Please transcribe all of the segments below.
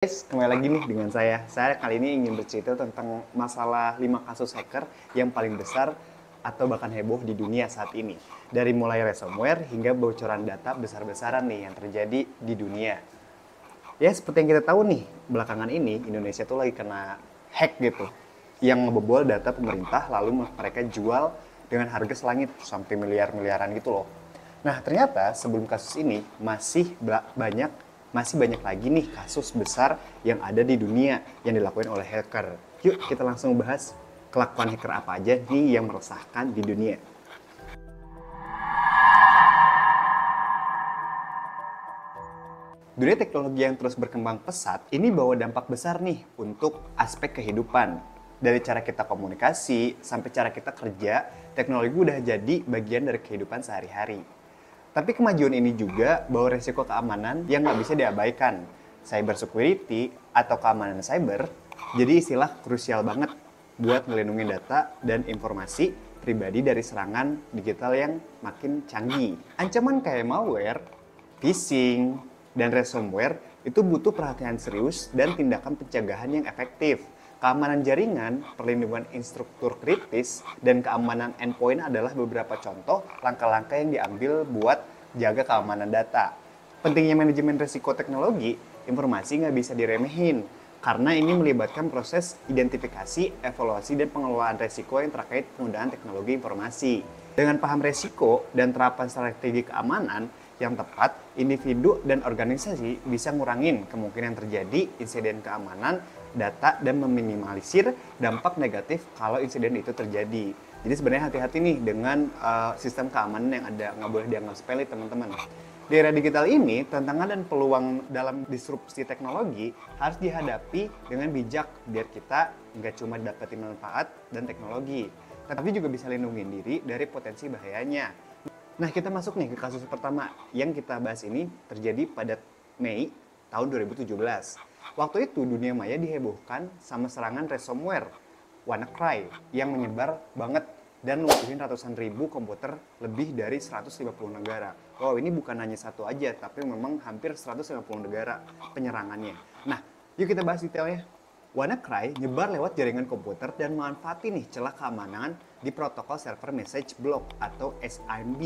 Guys, kembali lagi nih dengan saya. Saya kali ini ingin bercerita tentang masalah 5 kasus hacker yang paling besar atau bahkan heboh di dunia saat ini. Dari mulai ransomware hingga bocoran data besar-besaran nih yang terjadi di dunia. Ya, seperti yang kita tahu nih, belakangan ini Indonesia tuh lagi kena hack gitu. Yang ngebobol data pemerintah lalu mereka jual dengan harga selangit sampai miliar-miliaran gitu loh. Nah, ternyata sebelum kasus ini masih banyak lagi nih kasus besar yang ada di dunia yang dilakukan oleh hacker. Yuk kita langsung bahas kelakuan hacker apa aja nih yang meresahkan di dunia. Dunia teknologi yang terus berkembang pesat ini bawa dampak besar nih untuk aspek kehidupan. Dari cara kita komunikasi sampai cara kita kerja, teknologi udah jadi bagian dari kehidupan sehari-hari. Tapi kemajuan ini juga bawa resiko keamanan yang nggak bisa diabaikan. Cyber security atau keamanan cyber jadi istilah krusial banget buat ngelindungi data dan informasi pribadi dari serangan digital yang makin canggih. Ancaman kayak malware, phishing, dan ransomware itu butuh perhatian serius dan tindakan pencegahan yang efektif. Keamanan jaringan, perlindungan infrastruktur kritis, dan keamanan endpoint adalah beberapa contoh langkah-langkah yang diambil buat jaga keamanan data. Pentingnya manajemen risiko teknologi, informasi nggak bisa diremehin, karena ini melibatkan proses identifikasi, evaluasi, dan pengelolaan risiko yang terkait penggunaan teknologi informasi. Dengan paham risiko dan terapan strategi keamanan yang tepat, individu dan organisasi bisa ngurangin kemungkinan terjadi insiden keamanan data dan meminimalisir dampak negatif kalau insiden itu terjadi. Jadi sebenarnya hati-hati nih dengan sistem keamanan yang ada, nggak boleh dianggap sepele teman-teman. Di era digital ini, tantangan dan peluang dalam disrupsi teknologi harus dihadapi dengan bijak biar kita nggak cuma dapetin manfaat dan teknologi, tapi juga bisa lindungi diri dari potensi bahayanya. Nah, kita masuk nih ke kasus pertama yang kita bahas ini terjadi pada Mei tahun 2017. Waktu itu dunia maya dihebohkan sama serangan ransomware WannaCry yang menyebar banget dan lumpuhin ratusan ribu komputer lebih dari 150 negara. Wow, ini bukan hanya satu aja, tapi memang hampir 150 negara penyerangannya. Nah, yuk kita bahas detailnya. WannaCry nyebar lewat jaringan komputer dan memanfaatkan nih celah keamanan di protokol server message block atau SMB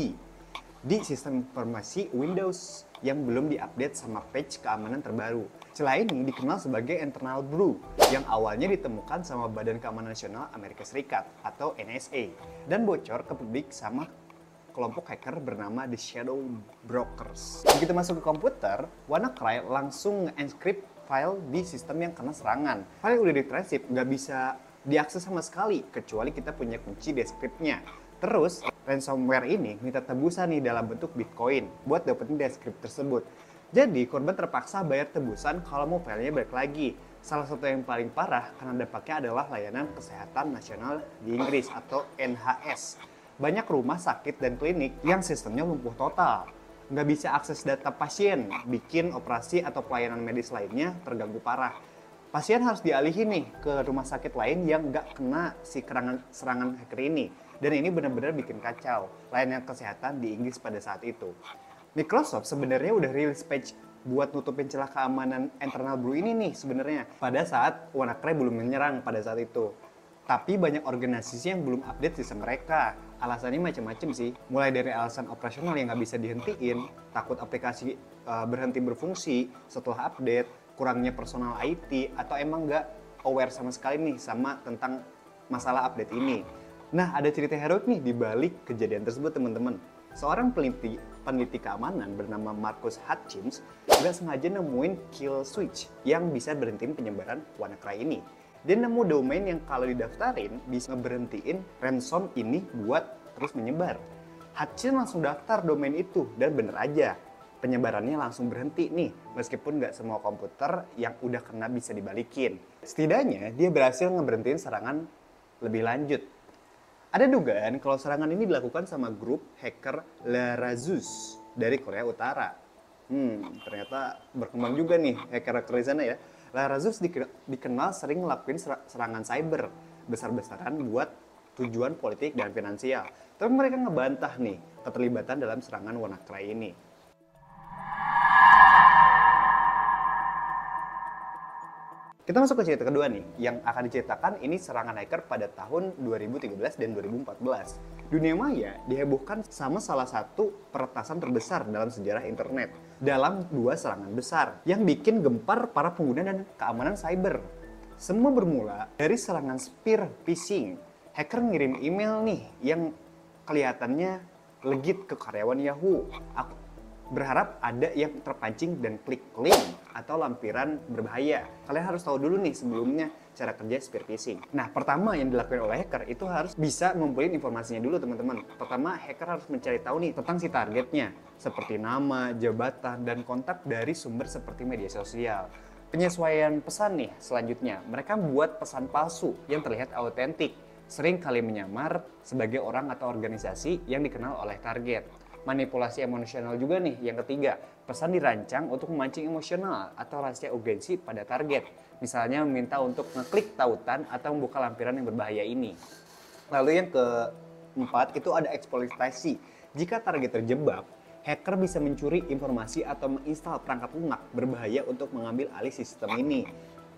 di sistem informasi Windows yang belum diupdate sama patch keamanan terbaru. Celah ini dikenal sebagai internal brew yang awalnya ditemukan sama Badan Keamanan Nasional Amerika Serikat atau NSA dan bocor ke publik sama kelompok hacker bernama The Shadow Brokers. Begitu masuk ke komputer, WannaCry langsung nge-encrypt file di sistem yang kena serangan. File udah ditransip, nggak bisa diakses sama sekali kecuali kita punya kunci deskripsinya. Terus, ransomware ini minta tebusan nih dalam bentuk Bitcoin buat dapetin deskrip tersebut. Jadi, korban terpaksa bayar tebusan kalau mau filenya balik lagi. Salah satu yang paling parah karena dampaknya adalah layanan kesehatan nasional di Inggris atau NHS. Banyak rumah sakit dan klinik yang sistemnya lumpuh total. Nggak bisa akses data pasien, bikin operasi atau pelayanan medis lainnya terganggu parah. Pasien harus dialihin nih ke rumah sakit lain yang nggak kena si serangan hacker ini. Dan ini benar-benar bikin kacau layanan kesehatan di Inggris pada saat itu. Microsoft sebenarnya udah rilis patch buat nutupin celah keamanan internal brew ini nih sebenarnya pada saat WannaCry belum menyerang pada saat itu. Tapi banyak organisasi yang belum update sistem mereka. Alasannya macam-macam sih. Mulai dari alasan operasional yang nggak bisa dihentiin, takut aplikasi berhenti berfungsi setelah update, kurangnya personal IT, atau emang nggak aware sama sekali nih sama tentang masalah update ini. Nah, ada cerita heroik nih di balik kejadian tersebut, teman-teman. Seorang peneliti keamanan bernama Marcus Hutchins nggak sengaja nemuin kill switch yang bisa berhentiin penyebaran WannaCry ini. Dia nemu domain yang kalau didaftarin bisa ngeberhentiin ransom ini buat terus menyebar. Hutchins langsung daftar domain itu dan bener aja, penyebarannya langsung berhenti nih, meskipun nggak semua komputer yang udah kena bisa dibalikin. Setidaknya dia berhasil ngeberhentiin serangan lebih lanjut. Ada dugaan kalau serangan ini dilakukan sama grup hacker Lazarus dari Korea Utara. Ternyata berkembang juga nih hacker-hacker di sana ya. Lazarus dikenal sering ngelakuin serangan cyber besar-besaran buat tujuan politik dan finansial. Tapi mereka ngebantah nih keterlibatan dalam serangan WannaCry ini. Kita masuk ke cerita kedua nih, yang akan diceritakan ini serangan hacker pada tahun 2013 dan 2014. Dunia maya dihebohkan sama salah satu peretasan terbesar dalam sejarah internet dalam dua serangan besar yang bikin gempar para pengguna dan keamanan cyber. Semua bermula dari serangan spear phishing. Hacker ngirim email nih yang kelihatannya legit ke karyawan Yahoo. Aku berharap ada yang terpancing dan klik link atau lampiran berbahaya. Kalian harus tahu dulu nih sebelumnya cara kerja spear phishing. Nah, pertama yang dilakukan oleh hacker itu harus bisa ngumpulin informasinya dulu, teman-teman. Pertama, hacker harus mencari tahu nih tentang si targetnya, seperti nama, jabatan, dan kontak dari sumber seperti media sosial. Penyesuaian pesan nih selanjutnya, mereka membuat pesan palsu yang terlihat autentik, sering kali menyamar sebagai orang atau organisasi yang dikenal oleh target. Manipulasi emosional juga nih, yang ketiga, pesan dirancang untuk memancing emosional atau rahasia urgensi pada target. Misalnya meminta untuk ngeklik tautan atau membuka lampiran yang berbahaya ini. Lalu yang keempat itu ada eksploitasi. Jika target terjebak, hacker bisa mencuri informasi atau menginstal perangkat lunak berbahaya untuk mengambil alih sistem ini.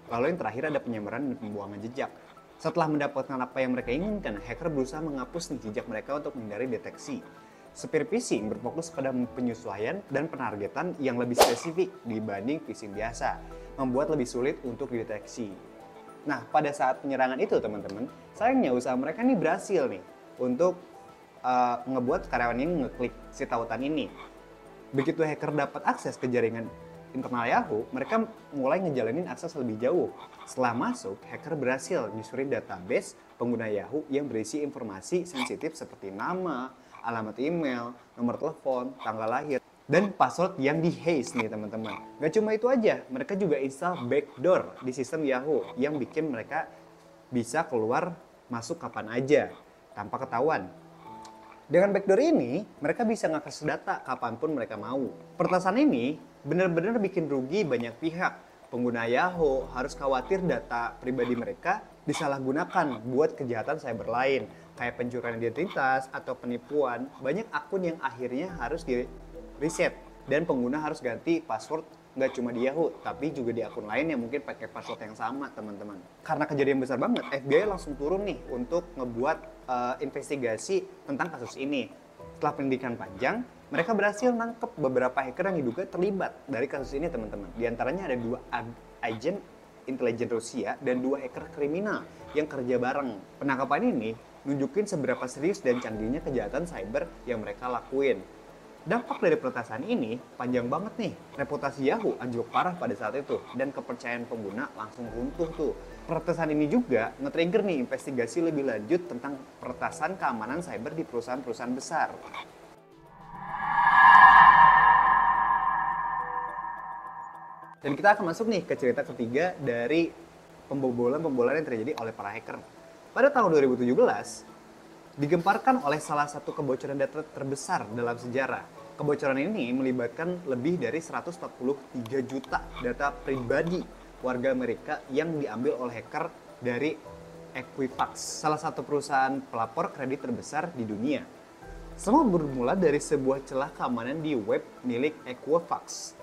Lalu yang terakhir ada penyebaran dan pembuangan jejak. Setelah mendapatkan apa yang mereka inginkan, hacker berusaha menghapus nih jejak mereka untuk menghindari deteksi. Spear phishing berfokus pada penyesuaian dan penargetan yang lebih spesifik dibanding phishing biasa, membuat lebih sulit untuk dideteksi. Nah, pada saat penyerangan itu teman-teman, sayangnya usaha mereka nih berhasil nih untuk ngebuat karyawan ini ngeklik si tautan ini. Begitu hacker dapat akses ke jaringan internal Yahoo, mereka mulai ngejalanin akses lebih jauh. Setelah masuk, hacker berhasil nyusurin database pengguna Yahoo yang berisi informasi sensitif seperti nama, alamat email, nomor telepon, tanggal lahir, dan password yang di-haze nih teman-teman. Gak cuma itu aja, mereka juga install backdoor di sistem Yahoo yang bikin mereka bisa keluar masuk kapan aja tanpa ketahuan. Dengan backdoor ini, mereka bisa ngakses data kapanpun mereka mau. Peretasan ini benar-benar bikin rugi banyak pihak. Pengguna Yahoo harus khawatir data pribadi mereka disalahgunakan buat kejahatan cyber lain, kayak pencurian identitas atau penipuan. Banyak akun yang akhirnya harus di-reset dan pengguna harus ganti password nggak cuma di Yahoo, tapi juga di akun lain yang mungkin pakai password yang sama, teman-teman. Karena kejadian besar banget, FBI langsung turun nih untuk ngebuat investigasi tentang kasus ini. Setelah pendidikan panjang, mereka berhasil nangkep beberapa hacker yang diduga terlibat dari kasus ini, teman-teman. Di antaranya ada 2 agen intelijen Rusia dan 2 hacker kriminal yang kerja bareng. Penangkapan ini nunjukin seberapa serius dan canggihnya kejahatan cyber yang mereka lakuin. Dampak dari peretasan ini panjang banget nih. Reputasi Yahoo anjlok parah pada saat itu dan kepercayaan pengguna langsung runtuh tuh. Peretasan ini juga nge-trigger nih investigasi lebih lanjut tentang peretasan keamanan cyber di perusahaan-perusahaan besar. Dan kita akan masuk nih ke cerita ketiga dari pembobolan yang terjadi oleh para hacker. Pada tahun 2017, digemparkan oleh salah satu kebocoran data terbesar dalam sejarah. Kebocoran ini melibatkan lebih dari 143 juta data pribadi warga Amerika yang diambil oleh hacker dari Equifax, salah satu perusahaan pelapor kredit terbesar di dunia. Semua bermula dari sebuah celah keamanan di web milik Equifax.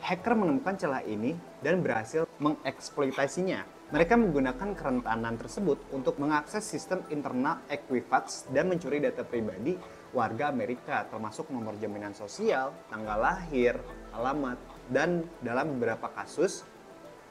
Hacker menemukan celah ini dan berhasil mengeksploitasinya. Mereka menggunakan kerentanan tersebut untuk mengakses sistem internal Equifax dan mencuri data pribadi warga Amerika, termasuk nomor jaminan sosial, tanggal lahir, alamat, dan dalam beberapa kasus,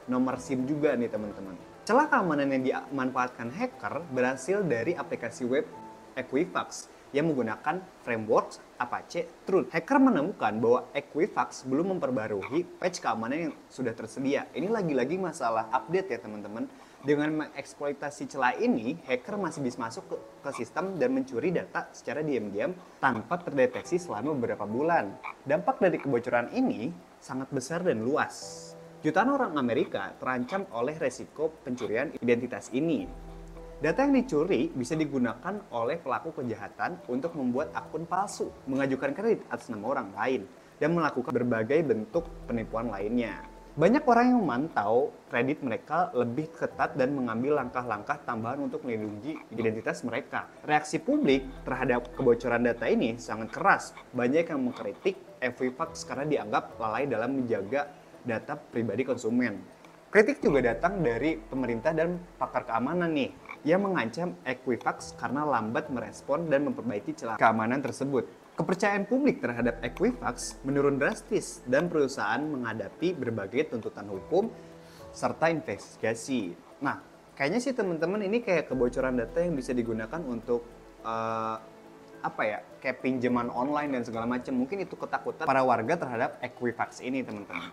nomor SIM juga nih teman-teman. Celah keamanan yang dimanfaatkan hacker berasal dari aplikasi web Equifax yang menggunakan framework Apache Truth. Hacker menemukan bahwa Equifax belum memperbarui patch keamanan yang sudah tersedia. Ini lagi-lagi masalah update ya teman-teman. Dengan mengeksploitasi celah ini, hacker masih bisa masuk ke sistem dan mencuri data secara diam-diam tanpa terdeteksi selama beberapa bulan. Dampak dari kebocoran ini sangat besar dan luas. Jutaan orang Amerika terancam oleh resiko pencurian identitas ini. Data yang dicuri bisa digunakan oleh pelaku kejahatan untuk membuat akun palsu, mengajukan kredit atas nama orang lain, dan melakukan berbagai bentuk penipuan lainnya. Banyak orang yang memantau kredit mereka lebih ketat dan mengambil langkah-langkah tambahan untuk melindungi identitas mereka. Reaksi publik terhadap kebocoran data ini sangat keras. Banyak yang mengkritik Equifax karena dianggap lalai dalam menjaga data pribadi konsumen. Kritik juga datang dari pemerintah dan pakar keamanan nih, yang mengancam Equifax karena lambat merespon dan memperbaiki celah keamanan tersebut. Kepercayaan publik terhadap Equifax menurun drastis dan perusahaan menghadapi berbagai tuntutan hukum serta investigasi. Nah, kayaknya sih teman-teman ini kayak kebocoran data yang bisa digunakan untuk kayak pinjaman online dan segala macam. Mungkin itu ketakutan para warga terhadap Equifax ini, teman-teman.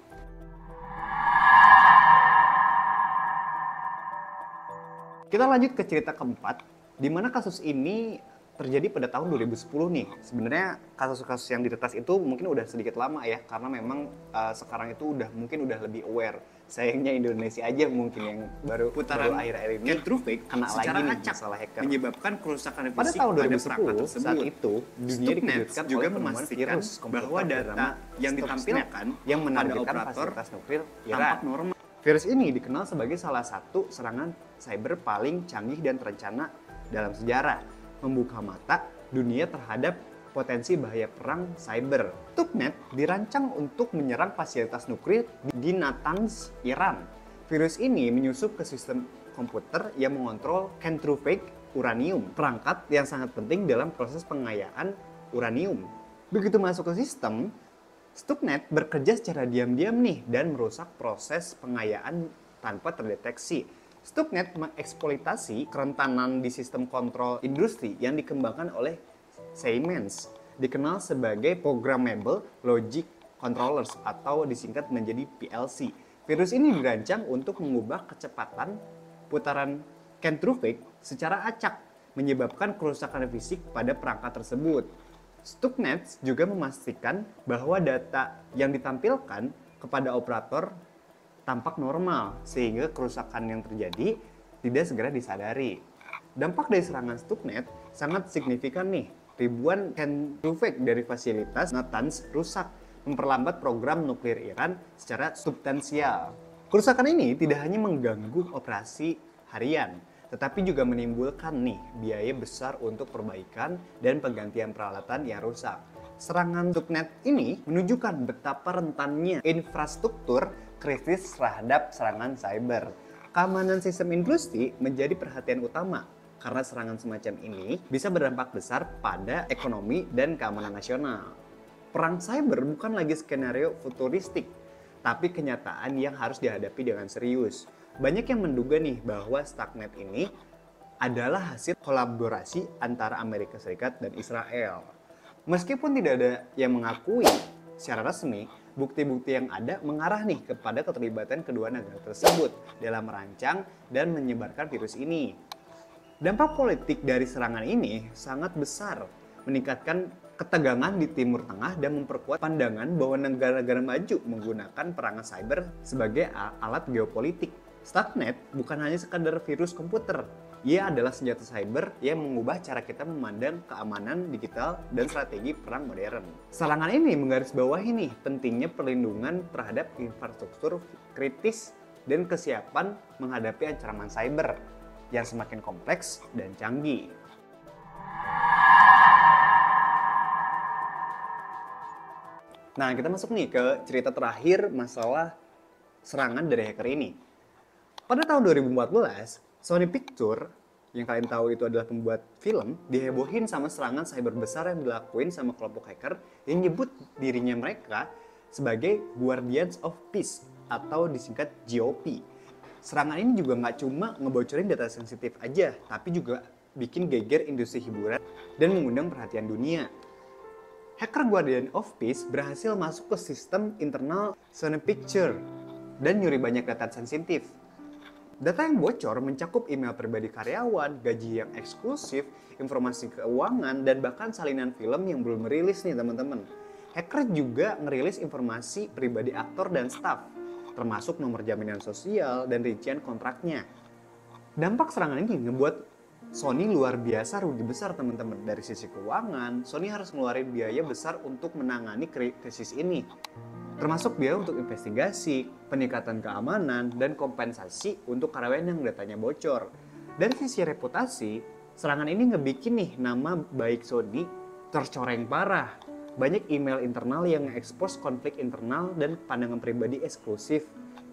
Kita lanjut ke cerita keempat, di mana kasus ini terjadi pada tahun 2010 nih. Sebenarnya kasus-kasus yang diretas itu mungkin udah sedikit lama ya, karena memang sekarang itu mungkin udah lebih aware. Sayangnya Indonesia aja mungkin yang baru akhir-akhir ini kena lagi nih masalah hacker. Menyebabkan kerusakan Pada fisik tahun pada 2010, perangkat tersebut. saat itu dunia dikejutkan juga oleh penemuan memastikan virus bahwa data yang ditampilkan yang pada menargetkan operator fasilitas nuklir tampak Iran. normal. Virus ini dikenal sebagai salah satu serangan cyber paling canggih dan terencana dalam sejarah, membuka mata dunia terhadap potensi bahaya perang cyber. Stuxnet dirancang untuk menyerang fasilitas nuklir di Natanz, Iran. Virus ini menyusup ke sistem komputer yang mengontrol centrifuge uranium, perangkat yang sangat penting dalam proses pengayaan uranium. Begitu masuk ke sistem, Stuxnet bekerja secara diam-diam nih dan merusak proses pengayaan tanpa terdeteksi. Stuxnet mengeksploitasi kerentanan di sistem kontrol industri yang dikembangkan oleh Siemens, dikenal sebagai Programmable Logic Controllers atau disingkat menjadi PLC. Virus ini dirancang untuk mengubah kecepatan putaran centrifuge secara acak, menyebabkan kerusakan fisik pada perangkat tersebut. Stuxnet juga memastikan bahwa data yang ditampilkan kepada operator tampak normal, sehingga kerusakan yang terjadi tidak segera disadari. Dampak dari serangan Stuxnet sangat signifikan nih. Ribuan centrifuge dari fasilitas Natanz rusak, memperlambat program nuklir Iran secara substansial. Kerusakan ini tidak hanya mengganggu operasi harian, tetapi juga menimbulkan nih biaya besar untuk perbaikan dan penggantian peralatan yang rusak. Serangan Stuxnet ini menunjukkan betapa rentannya infrastruktur kritis terhadap serangan cyber. Keamanan sistem industri menjadi perhatian utama karena serangan semacam ini bisa berdampak besar pada ekonomi dan keamanan nasional. Perang cyber bukan lagi skenario futuristik, tapi kenyataan yang harus dihadapi dengan serius. Banyak yang menduga nih bahwa Stuxnet ini adalah hasil kolaborasi antara Amerika Serikat dan Israel. Meskipun tidak ada yang mengakui secara resmi, bukti-bukti yang ada mengarah nih kepada keterlibatan kedua negara tersebut dalam merancang dan menyebarkan virus ini. Dampak politik dari serangan ini sangat besar, meningkatkan ketegangan di Timur Tengah dan memperkuat pandangan bahwa negara-negara maju menggunakan perang cyber sebagai alat geopolitik. Stuxnet bukan hanya sekadar virus komputer, ia adalah senjata cyber yang mengubah cara kita memandang keamanan digital dan strategi perang modern. Serangan ini menggarisbawahi nih pentingnya perlindungan terhadap infrastruktur kritis dan kesiapan menghadapi ancaman cyber yang semakin kompleks dan canggih. Nah, kita masuk nih ke cerita terakhir masalah serangan dari hacker ini. Pada tahun 2014, Sony Pictures, yang kalian tahu itu adalah pembuat film, dihebohin sama serangan cyber besar yang dilakuin sama kelompok hacker yang nyebut dirinya mereka sebagai Guardians of Peace atau disingkat GOP. Serangan ini juga nggak cuma ngebocorin data sensitif aja, tapi juga bikin geger industri hiburan dan mengundang perhatian dunia. Hacker Guardian of Peace berhasil masuk ke sistem internal Sony Pictures dan nyuri banyak data sensitif. Data yang bocor mencakup email pribadi karyawan, gaji yang eksklusif, informasi keuangan, dan bahkan salinan film yang belum merilis nih teman-teman. Hacker juga ngerilis informasi pribadi aktor dan staf, termasuk nomor jaminan sosial dan rincian kontraknya. Dampak serangan ini ngebuat Sony luar biasa rugi besar teman-teman. Dari sisi keuangan, Sony harus ngeluarin biaya besar untuk menangani krisis ini. Termasuk biaya untuk investigasi, peningkatan keamanan, dan kompensasi untuk karyawan yang datanya bocor. Dari sisi reputasi, serangan ini ngebikin nih nama baik Sony tercoreng parah. Banyak email internal yang nge-expose konflik internal dan pandangan pribadi eksklusif.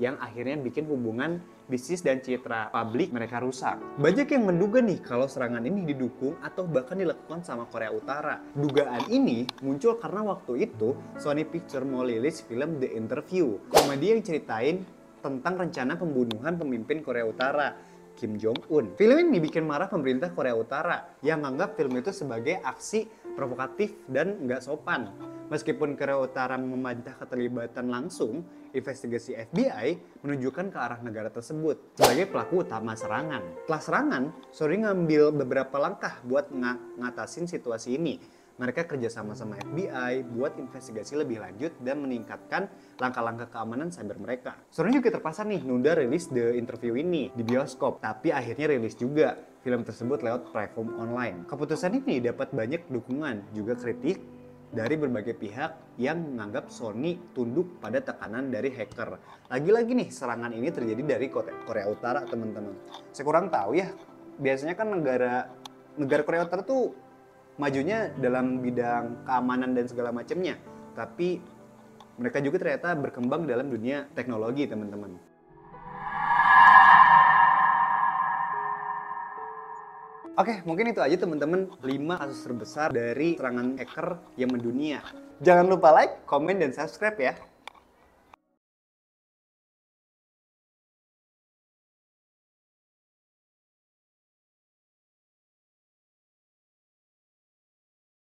yang akhirnya bikin hubungan bisnis dan citra publik mereka rusak. Banyak yang menduga nih kalau serangan ini didukung atau bahkan dilakukan sama Korea Utara. Dugaan ini muncul karena waktu itu Sony Pictures mau rilis film The Interview, komedi yang ceritain tentang rencana pembunuhan pemimpin Korea Utara, Kim Jong-un. Film ini bikin marah pemerintah Korea Utara yang menganggap film itu sebagai aksi provokatif dan nggak sopan. Meskipun Korea Utara membantah keterlibatan langsung, investigasi FBI menunjukkan ke arah negara tersebut sebagai pelaku utama serangan. Setelah serangan, Sony ngambil beberapa langkah buat ngatasin situasi ini. Mereka kerjasama sama FBI buat investigasi lebih lanjut dan meningkatkan langkah-langkah keamanan cyber mereka. Sony juga terpaksa nih nunda rilis The Interview ini di bioskop, tapi akhirnya rilis juga film tersebut lewat platform online. Keputusan ini dapat banyak dukungan, juga kritik dari berbagai pihak yang menganggap Sony tunduk pada tekanan dari hacker. Lagi-lagi nih, serangan ini terjadi dari Korea Utara, teman-teman. Saya kurang tahu ya, biasanya kan negara Korea Utara tuh majunya dalam bidang keamanan dan segala macamnya, tapi mereka juga ternyata berkembang dalam dunia teknologi, teman-teman. Oke, mungkin itu aja teman-teman 5 kasus terbesar dari serangan hacker yang mendunia. Jangan lupa like, komen, dan subscribe ya.